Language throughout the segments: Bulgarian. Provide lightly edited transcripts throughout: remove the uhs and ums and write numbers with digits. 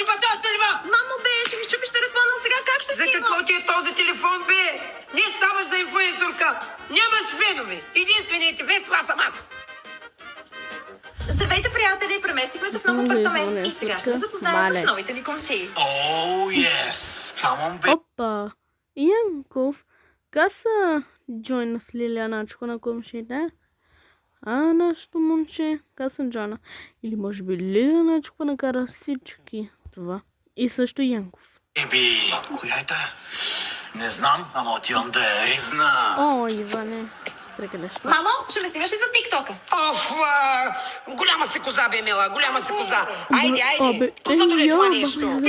чупа този телефон? Мамо, бе, ще ми щупиш телефона, сега как ще За снимам? какво ти е този телефон, бе? Не ставаш за инфлуенсърка. Нямаш фенове. Единственият ти фен, това съм аз. Здравейте, приятели! Преместихме се в нов апартамент и сега ще запознаем с новите ни комшии. Oh, yes. Come on, baby. Опа! Янков, как са Джойна в Лилианачко на комшите? Нашето момче, как са Джойна? Или може би Лилианачко накара всички това. И също Янков. Еби, коя е тая? Не знам, ама отивам да я ризна. О, Иване, прекалеш. Мамо, ще ме снимаш ли за тиктока? Оф, голяма си коза, бе, мила, голяма си коза. Айде, Абе, пуснато ли е това нещо?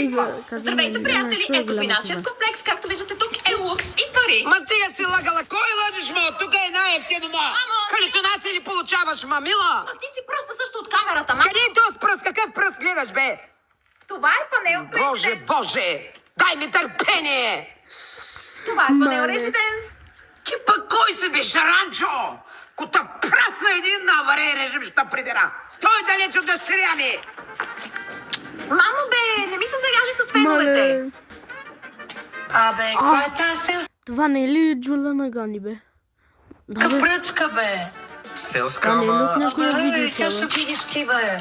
Здравейте, приятели! Ето ви нашият комплекс. Както виждате тук е лукс и пари. Ма стига си лъгала, кой лъжиш, ма? Тук е най-ефтино, ма. Халюцинация ли получаваш, ма, мила? Ах, ти си просто също от камерата, ма. Къде е този пръст? Какъв пръст гледаш, бе? Това е панел Боже, Резиденс. Боже! Дай ми търпение! Това е панел Резиденс. Ти пък кой си, бе, шаранчо? Кота прасна един на авария режим ще прибира. Стой далеч от дъщеря ми! Мамо, бе, не ми се заяжи с феновете. Абе, каква е тази селска Това не е ли Джулиана Гани, бе? Да, бе. пръчка, бе? Селска, А не, ама... от някоя Абе, видео сега ще това. видиш ти, бе.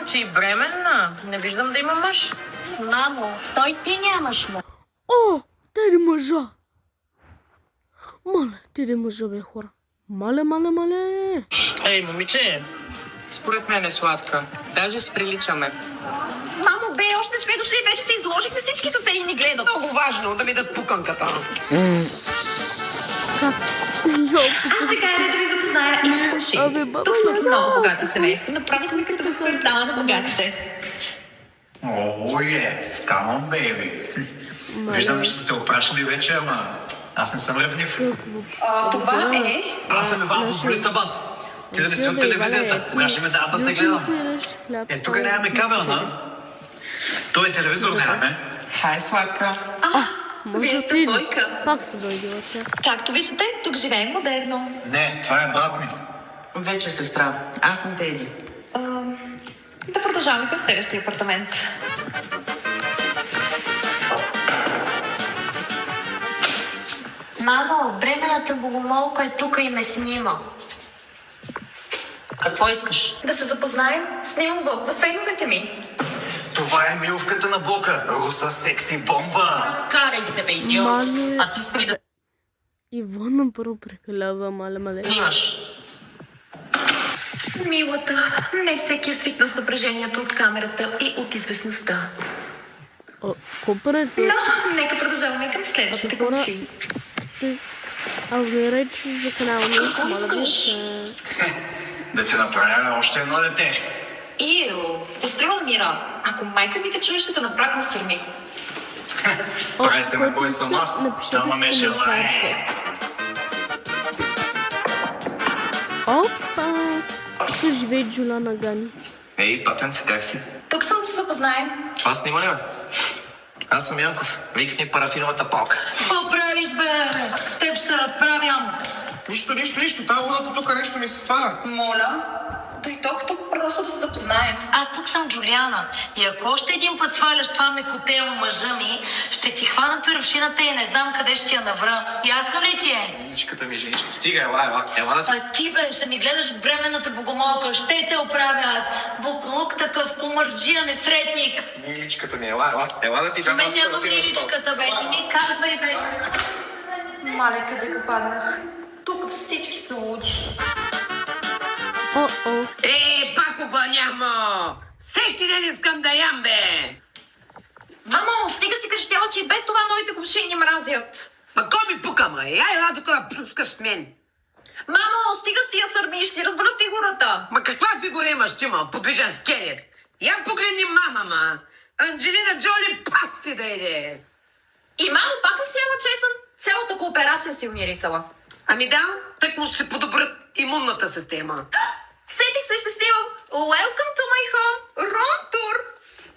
Ти бременна? Не виждам да има мъж. Мамо, той ти нямаш му. О, теди мъжа! Мале, теди мъжа, бе, хора. Мале. Ей, момиче, според мен е сладка. Даже си приличаме. Мамо, бе, още не сме дошли, вече се изложихме, всички съседи ни гледат. Много важно да ми дадат пуканката. Как? Йо, А сега е да ви запозная и с комши. Абе, баба, Тук сме от баба. много богато семейство. Направи сме като в квартала на богатите. Oh, yes. Come on, baby. Виждам, че сте те опрашили вече, ама аз не съм ревнив. Това е... Аз съм Иван, футболиста Банц. Ти да не си от телевизията. Кога ще ме дадат да се гледам? Тук нямаме кабелна. Той телевизор нямаме. Хай, сладка. Вие сте двойка. Пак се дойде още. Както виждате, тук живеем модерно. Не, това е брат ми. Вече сестра. Аз съм Теди. Да продължаваме към следващия апартамент. Мамо, бременната богомолка е тук и ме снима. Какво искаш? Да се запознаем. Снимам влог за феновете ми. Това е милвката на блока. Руса секси бомба. Скарай се, бе, идиот. Мале. А ти спри да Ивана първо прекалява, мале. снимаш. Милата, не всеки е свикнал с напрежението от камерата и от известността. О, копрете. Но, нека продължаваме към следващите Хора, комши. абонирайте за канала ми. Какво Моля ви искаш? се. Да ти направя още едно дете. Иро, пострела мира. Ако майка ми те чуе, ще те направи на сърми. Прави се на кой съм аз. Напишете Ама ме в желае. коментарите. Опа! Тук живее Джулиана Гани. Ей, патенце, как си? Тук съм да се запознаем. Това снима ли, бе? Аз съм Янков. Викни парафиновата палка. Какво правиш, бе? С теб ще се разправям. Нищо. Тая водата тук нещо ми се сваля. Моля, дойдох тук просто да се запознаем. Аз тук съм Джулиана. И ако още един път сваляш това мекотело мъжа ми, ще ти хвана перушината и не знам къде ще я навра. Ясно ли ти е? Миличката ми женичка. Стига, ела да ти... А ти, бе, ще ми гледаш бременната богомолка. Ще те оправя аз. Буклук такъв комърджия, несретник. Миличката ми, ела да ти дам Ме няма миличката, бе. Не ми казвай, бе. Мале, къде го паднах? Тук всички са луди. О-о. Пак огън няма! Всеки ден искам да ям, бе! Мамо, стига си крещяла, че и без това новите комшии ни мразят. Ма кой ми пука, ма? Ела тук да плюскаш с мен. Мамо, стига с тия сърми, ще ти разбера фигурата. Ма каква фигура имаш ти, ма? Подвижен скелет. Я погледни мама, ма. Анджелина Джоли пасти да иде. И мамо, пак ли си ела чесън? Цялата кооперация си умирисала. Ами да, так му ще се подобрят имунната система. Сетих се, ще снимам. Welcome to my home. Room tour.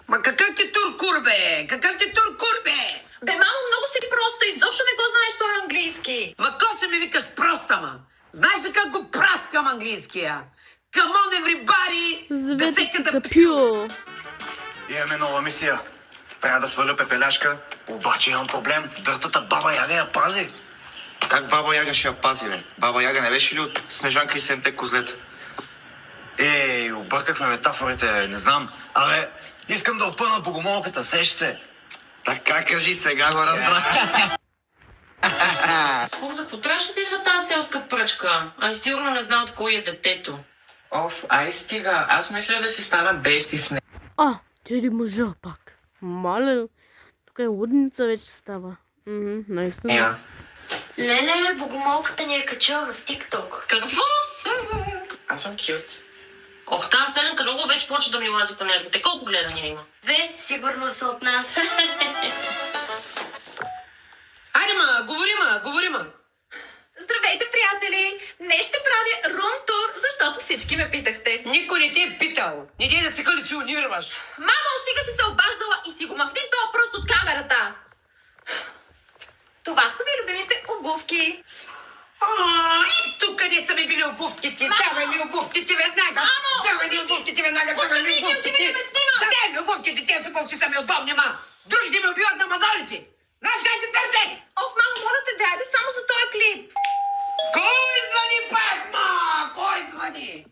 Ма какъв ти туркур, бе? Какъв ти туркур, бе? Бе, мамо, много си просто. Изобщо не го знаеш, той е английски. Ма ко ще ми викаш проста, ма? Знаеш ли как го праскам английския? Come on, everybody! Да Завете се си катапю! капю. Имаме нова мисия. Трябва да сваля пепеляшка, обаче имам проблем. Дъртата баба Яга я пази. Как баба Яга ще я пази, бе? Баба Яга не беше ли от Снежанка и седемте козлета? Ей, объркахме метафорите, не знам. Абе, искам да опъна богомолката, сеща се. Така кажи, сега го разбрах. За какво трябваше да идва тази селска пръчка? Аз сигурно не знам от кой е детето. Оф, ай стига. Аз мисля да си стана бести с нея. А, тя мъжа пак. Мале, тук е лудница вече става. Наистина. Леле, богомолката ни е качила в ТикТок. Какво? Аз съм кют. Ох, тази селенка много вече почва да ми лази по нервите. Колко гледания има? Бе, сигурно са от нас. Айде, говори, ма! Здравейте, приятели! Днес ще правя рум тур, защото всички ме питахте. Никой не те е питал. Не дей да се халюцинираш. Мамо, стига си се обаждала и си го махни този пръст от камерата. Това са ми любимите обувки. И тук къде са ми били обувките? Мамо! Давай ми обувките веднага! Мамо! Давай ми обувките веднага! Давай ми Остави ги, обувките! отиди да ме снимаш! Дай ми обувките! Тези обувки са ми удобни, ма! Другите ми убиват на мазолите! Знаеш как те търсех? Оф, мамо, моля те, дайде само за този клип. Кой звъни пак, ма? Кой звъни?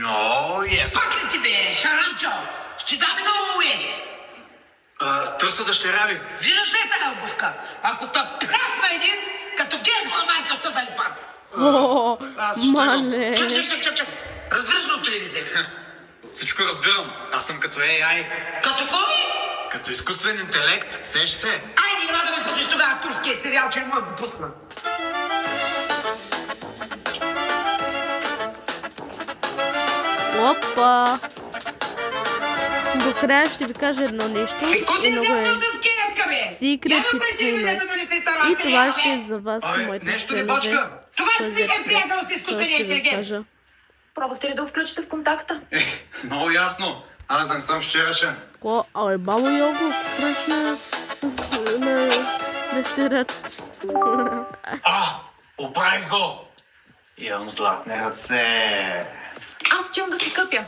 О, ес. Пак ли ти бе, шаранчо? Ще даме много уез! Търса дъщеря ви. Виждаш ли тази обувка? Ако те прасна един, като гергова майка, ще залипа. О, Аз ще мале. Чак. Разбираш ли от телевизия? Всичко разбирам. Аз съм като AI. Като кой? Като изкуствен интелект, сеща се. Айде, ела да ме пуснеш тогава турския сериал, че не мога да го пусна. Опа. До края ще ви кажа едно нещо. Кой ти И не много взема е да скелетка, бе? Secret Няма пред телевизията да не се изтърва И това сериал, ще е бе. за вас, Абе, моите нещо не членове. бачка. Тогава си си приятел с Това изкуствения ще ви интелигент. кажа. Пробвахте ли да го включите в контакта? Много ясно. Аз не съм вчерашен. Ко, абе, баба Його, праш на дъщерята. Оправих го. Имам златни ръце. Аз отивам да се къпя.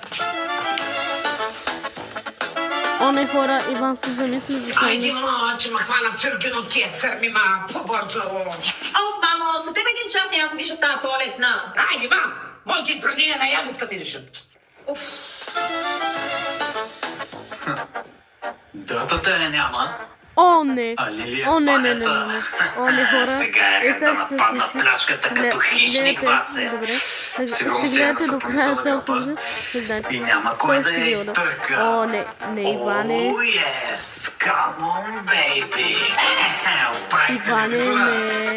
О, не хора, Иван се замисли за това. Айде, мама, че ме хвана в чъркино тия сърми, ма, по-бързо. Оф, мамо, за теб един час няма да виша в тази туалетна. Айде, ма, моите изпражнения на ягодка ми решат. Уф. Дъртата я няма. О, не. А Лилия О, в не. банята. О, не, хора. Сега я сега да ще се нападна случи. плячката като Не, хищник, гледайте, баце. Добре. Сигурно Ще сега гледате са до края понесла цялото гълба. видео. Ще знаете. И няма кой да я Следващия видео. изтърка. О, не, Иване. Oh, yes. Come on, baby. Оправихте ли Иване, визура? не.